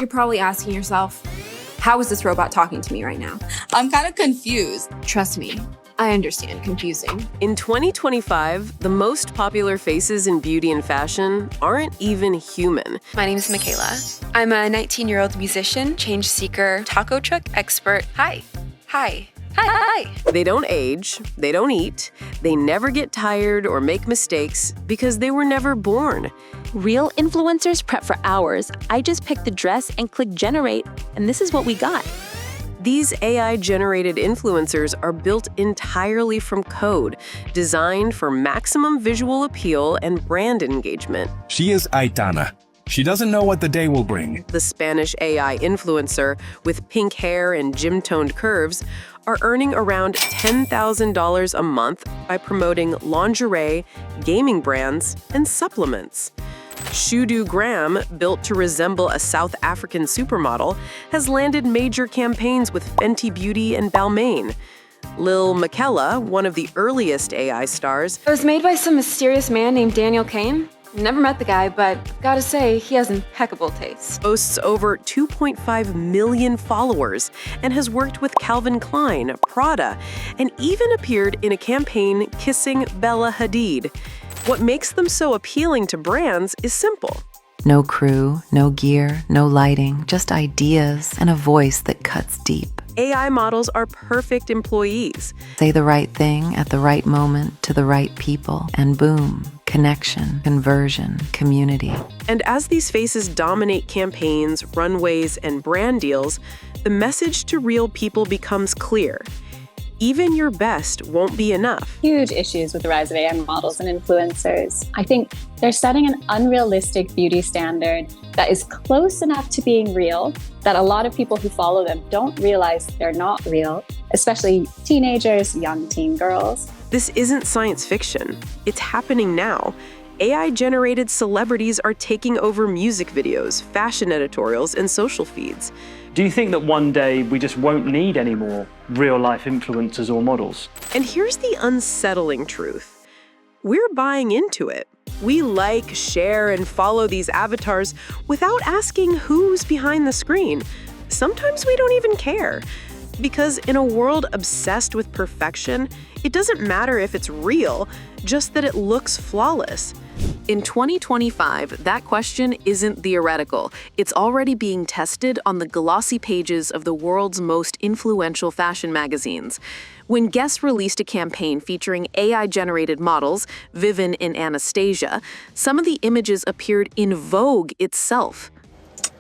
You're probably asking yourself, how is this robot talking to me right now? I'm kind of confused. Trust me, I understand confusing. In 2025, the most popular faces in beauty and fashion aren't even human. My name is Miquela. I'm a 19-year-old musician, change seeker, taco truck expert. Hi. They don't age, they don't eat, they never get tired or make mistakes because they were never born. Real influencers prep for hours. I just picked the dress and click generate, and this is what we got. These AI-generated influencers are built entirely from code, designed for maximum visual appeal and brand engagement. She is Aitana. She doesn't know what the day will bring. The Spanish AI influencer, with pink hair and gym-toned curves, are earning around $10,000 a month by promoting lingerie, gaming brands, and supplements. Shudu Gram, built to resemble a South African supermodel, has landed major campaigns with Fenty Beauty and Balmain. Lil Miquela, one of the earliest AI stars, It was made by some mysterious man named Daniel Kane. Never met the guy, but gotta say, he has impeccable taste. boasts over 2.5 million followers and has worked with Calvin Klein, Prada, and even appeared in a campaign kissing Bella Hadid. What makes them so appealing to brands is simple. No crew, no gear, no lighting, just ideas and a voice that cuts deep. AI models are perfect employees. Say the right thing at the right moment to the right people, and boom, connection, conversion, community. And as these faces dominate campaigns, runways, and brand deals, the message to real people becomes clear. Even your best won't be enough. Huge issues with the rise of AI models and influencers. I think they're setting an unrealistic beauty standard that is close enough to being real that a lot of people who follow them don't realize they're not real, especially teenagers, young teen girls. This isn't science fiction. It's happening now. AI-generated celebrities are taking over music videos, fashion editorials, and social feeds. Do you think that one day we just won't need any more real-life influencers or models? And here's the unsettling truth. We're buying into it. We like, share, and follow these avatars without asking who's behind the screen. Sometimes we don't even care. Because in a world obsessed with perfection, it doesn't matter if it's real, just that it looks flawless. In 2025, that question isn't theoretical. It's already being tested on the glossy pages of the world's most influential fashion magazines. When Guess released a campaign featuring AI-generated models, Vivian and Anastasia, some of the images appeared in Vogue itself.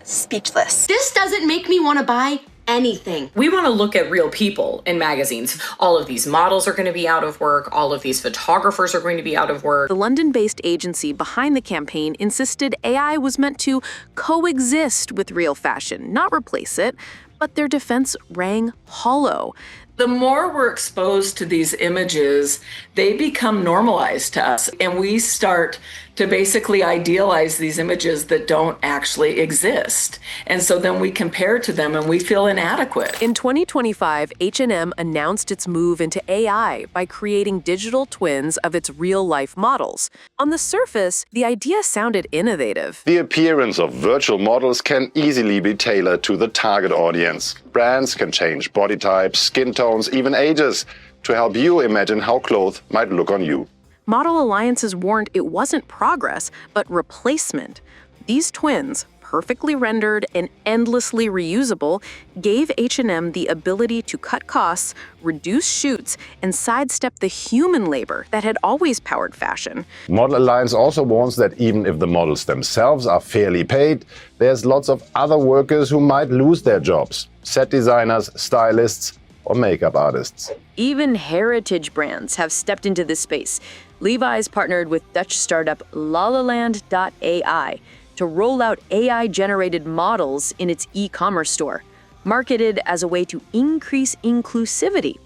Speechless. This doesn't make me want to buy anything. We want to look at real people in magazines. All of these models are going to be out of work. All of these photographers are going to be out of work. The London-based agency behind the campaign insisted AI was meant to coexist with real fashion, not replace it, but their defense rang hollow. The more we're exposed to these images, they become normalized to us, and we start to basically idealize these images that don't actually exist. And so then we compare to them and we feel inadequate. In 2025, H&M announced its move into AI by creating digital twins of its real-life models. On the surface, the idea sounded innovative. The appearance of virtual models can easily be tailored to the target audience. Brands can change body types, skin tones, even ages, to help you imagine how clothes might look on you. Model alliances warned it wasn't progress, but replacement. These twins, perfectly rendered and endlessly reusable, gave H&M the ability to cut costs, reduce shoots, and sidestep the human labor that had always powered fashion. Model Alliance also warns that even if the models themselves are fairly paid, there's lots of other workers who might lose their jobs. Set designers, stylists, or makeup artists. Even heritage brands have stepped into this space. Levi's partnered with Dutch startup Lalaland.ai to roll out AI-generated models in its e-commerce store, marketed as a way to increase inclusivity.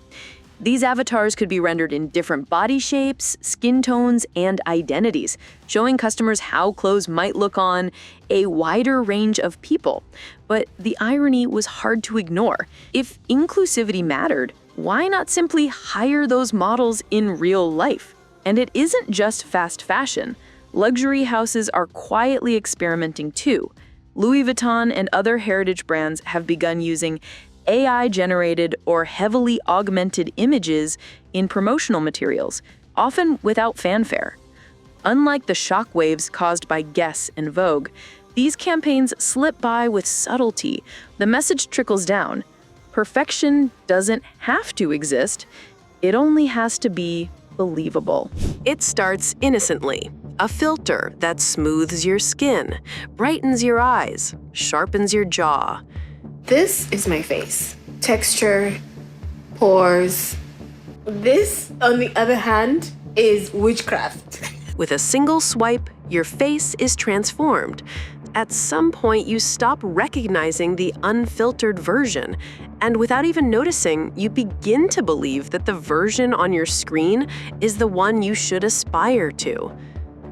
These avatars could be rendered in different body shapes, skin tones, and identities, showing customers how clothes might look on a wider range of people. But the irony was hard to ignore. If inclusivity mattered, why not simply hire those models in real life? And it isn't just fast fashion. Luxury houses are quietly experimenting too. Louis Vuitton and other heritage brands have begun using AI-generated or heavily augmented images in promotional materials, often without fanfare. Unlike the shockwaves caused by Guess and Vogue, these campaigns slip by with subtlety. The message trickles down. Perfection doesn't have to exist. It only has to be believable. It starts innocently. A filter that smooths your skin, brightens your eyes, sharpens your jaw. This is my face. Texture, pores. This, on the other hand, is witchcraft. With a single swipe, your face is transformed. At some point, you stop recognizing the unfiltered version, and without even noticing, you begin to believe that the version on your screen is the one you should aspire to.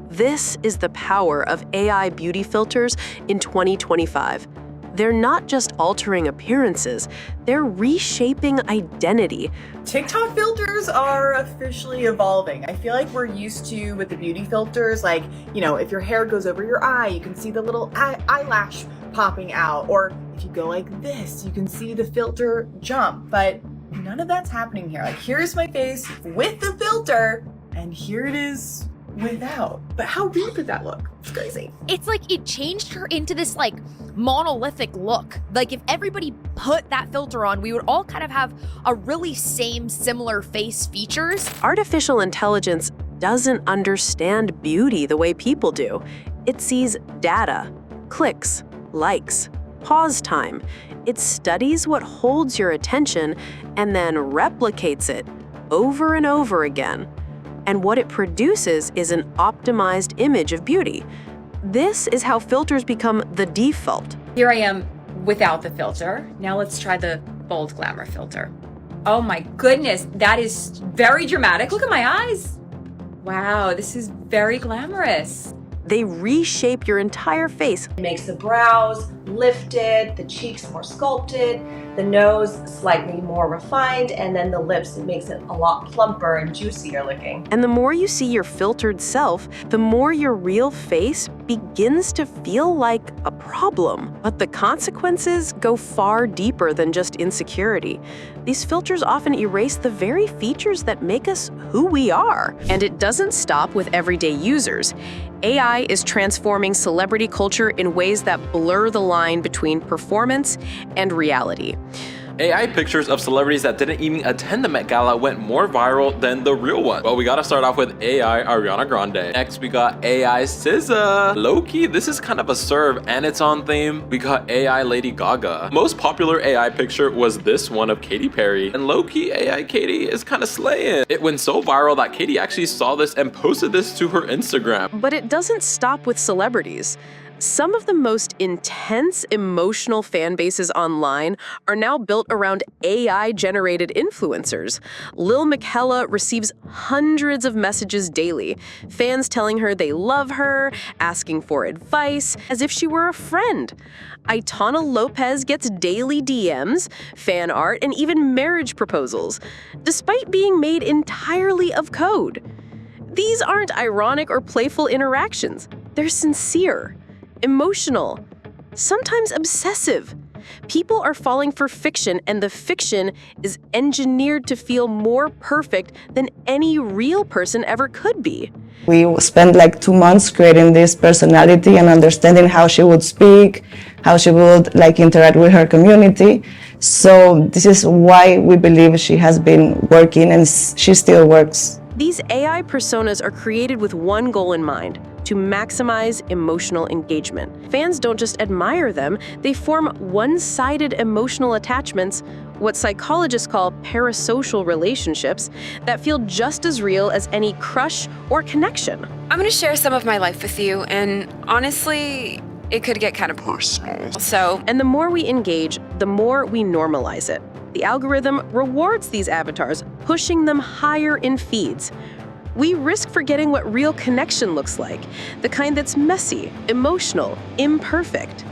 This is the power of AI beauty filters in 2025. They're not just altering appearances, they're reshaping identity. TikTok filters are officially evolving. I feel like we're used to, with the beauty filters, like, you know, if your hair goes over your eye, you can see the little eyelash popping out. Or if you go like this, you can see the filter jump. But none of that's happening here. Like, here's my face with the filter, and here it is without. But how weird did that look? It's crazy. It's like it changed her into this like monolithic look. Like if everybody put that filter on, we would all kind of have a really similar face features. Artificial intelligence doesn't understand beauty the way people do. It sees data, clicks, likes, pause time. It studies what holds your attention and then replicates it over and over again. And what it produces is an optimized image of beauty. This is how filters become the default. Here I am without the filter. Now let's try the bold glamour filter. Oh my goodness, that is very dramatic. Look at my eyes. Wow, this is very glamorous. They reshape your entire face. It makes the brows lifted, the cheeks more sculpted, the nose slightly more refined, and then the lips, it makes it a lot plumper and juicier looking. And the more you see your filtered self, the more your real face begins to feel like a problem. But the consequences go far deeper than just insecurity. These filters often erase the very features that make us who we are. And it doesn't stop with everyday users. AI is transforming celebrity culture in ways that blur the line between performance and reality. AI pictures of celebrities that didn't even attend the Met Gala went more viral than the real one. Well, we gotta start off with AI Ariana Grande. Next, we got AI SZA. Low-key, this is kind of a serve and it's on theme. We got AI Lady Gaga. Most popular AI picture was this one of Katy Perry. And low-key, AI Katy is kind of slaying. It went so viral that Katy actually saw this and posted this to her Instagram. But it doesn't stop with celebrities. Some of the most intense emotional fan bases online are now built around AI-generated influencers. Lil Miquela receives hundreds of messages daily, fans telling her they love her, asking for advice, as if she were a friend. Aitana Lopez gets daily DMs, fan art, and even marriage proposals, despite being made entirely of code. These aren't ironic or playful interactions. They're sincere, emotional, sometimes obsessive. People are falling for fiction, and the fiction is engineered to feel more perfect than any real person ever could be. We spent like 2 months creating this personality and understanding how she would speak, how she would like interact with her community. So this is why we believe she has been working and she still works. These AI personas are created with one goal in mind: to maximize emotional engagement. Fans don't just admire them, they form one-sided emotional attachments, what psychologists call parasocial relationships, that feel just as real as any crush or connection. I'm gonna share some of my life with you, and honestly, it could get kind of personal. And the more we engage, the more we normalize it. The algorithm rewards these avatars, pushing them higher in feeds. We risk forgetting what real connection looks like, the kind that's messy, emotional, imperfect.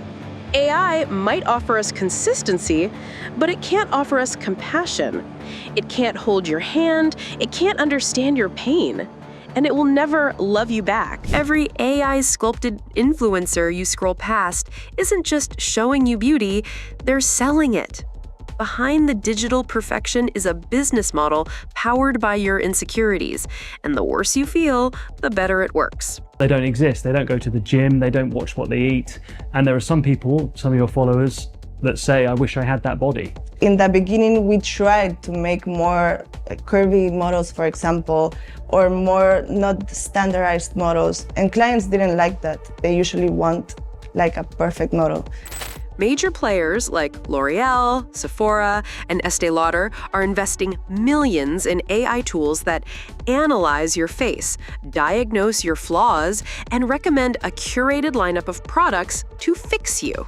AI might offer us consistency, but it can't offer us compassion. It can't hold your hand, it can't understand your pain. and it will never love you back. Every AI-sculpted influencer you scroll past isn't just showing you beauty, they're selling it. Behind the digital perfection is a business model powered by your insecurities, and the worse you feel, the better it works. They don't exist. They don't go to the gym. They don't watch what they eat. And there are some people, some of your followers, that say, I wish I had that body. In the beginning, we tried to make more curvy models, for example, or more not standardized models, and clients didn't like that. They usually want like a perfect model. Major players like L'Oreal, Sephora, and Estee Lauder are investing millions in AI tools that analyze your face, diagnose your flaws, and recommend a curated lineup of products to fix you.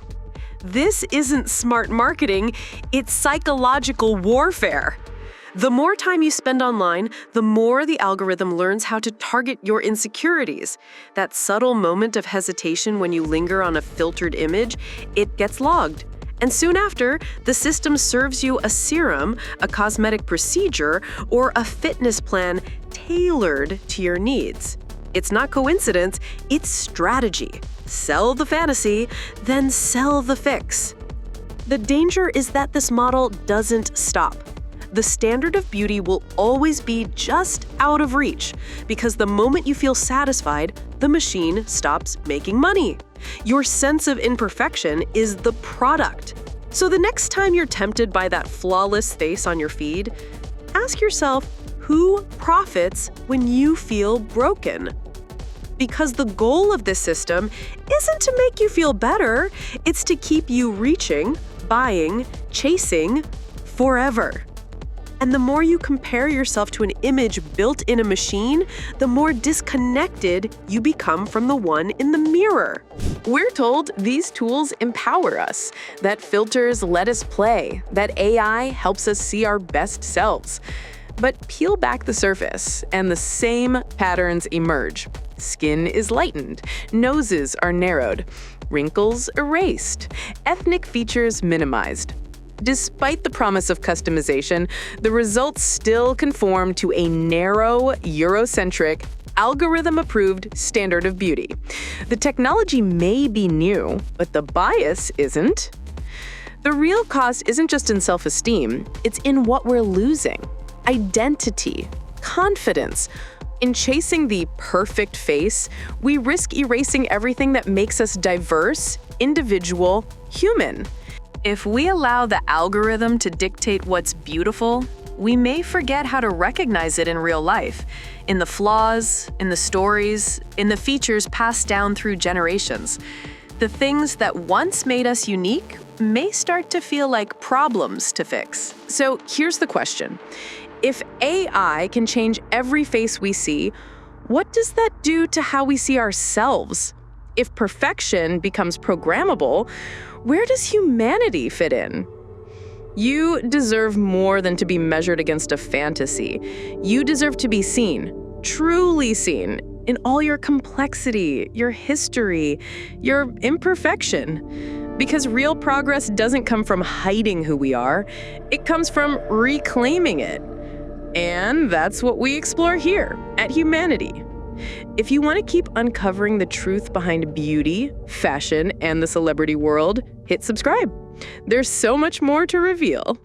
This isn't smart marketing, it's psychological warfare. The more time you spend online, the more the algorithm learns how to target your insecurities. That subtle moment of hesitation when you linger on a filtered image, it gets logged. And soon after, the system serves you a serum, a cosmetic procedure, or a fitness plan tailored to your needs. It's not coincidence, it's strategy. Sell the fantasy, then sell the fix. The danger is that this model doesn't stop. The standard of beauty will always be just out of reach, because the moment you feel satisfied, the machine stops making money. Your sense of imperfection is the product. So the next time you're tempted by that flawless face on your feed, ask yourself, who profits when you feel broken? Because the goal of this system isn't to make you feel better, it's to keep you reaching, buying, chasing forever. And the more you compare yourself to an image built in a machine, the more disconnected you become from the one in the mirror. We're told these tools empower us, that filters let us play, that AI helps us see our best selves. But peel back the surface, and the same patterns emerge. Skin is lightened, noses are narrowed, wrinkles erased, ethnic features minimized. Despite the promise of customization, the results still conform to a narrow, Eurocentric, algorithm-approved standard of beauty. The technology may be new, but the bias isn't. The real cost isn't just in self-esteem, it's in what we're losing. Identity, confidence. In chasing the perfect face, we risk erasing everything that makes us diverse, individual, human. If we allow the algorithm to dictate what's beautiful, we may forget how to recognize it in real life, in the flaws, in the stories, in the features passed down through generations. The things that once made us unique may start to feel like problems to fix. So here's the question. If AI can change every face we see, what does that do to how we see ourselves? If perfection becomes programmable, where does humanity fit in? You deserve more than to be measured against a fantasy. You deserve to be seen, truly seen, in all your complexity, your history, your imperfection. Because real progress doesn't come from hiding who we are, it comes from reclaiming it. And that's what we explore here at Humanity. If you want to keep uncovering the truth behind beauty, fashion, and the celebrity world, hit subscribe. There's so much more to reveal.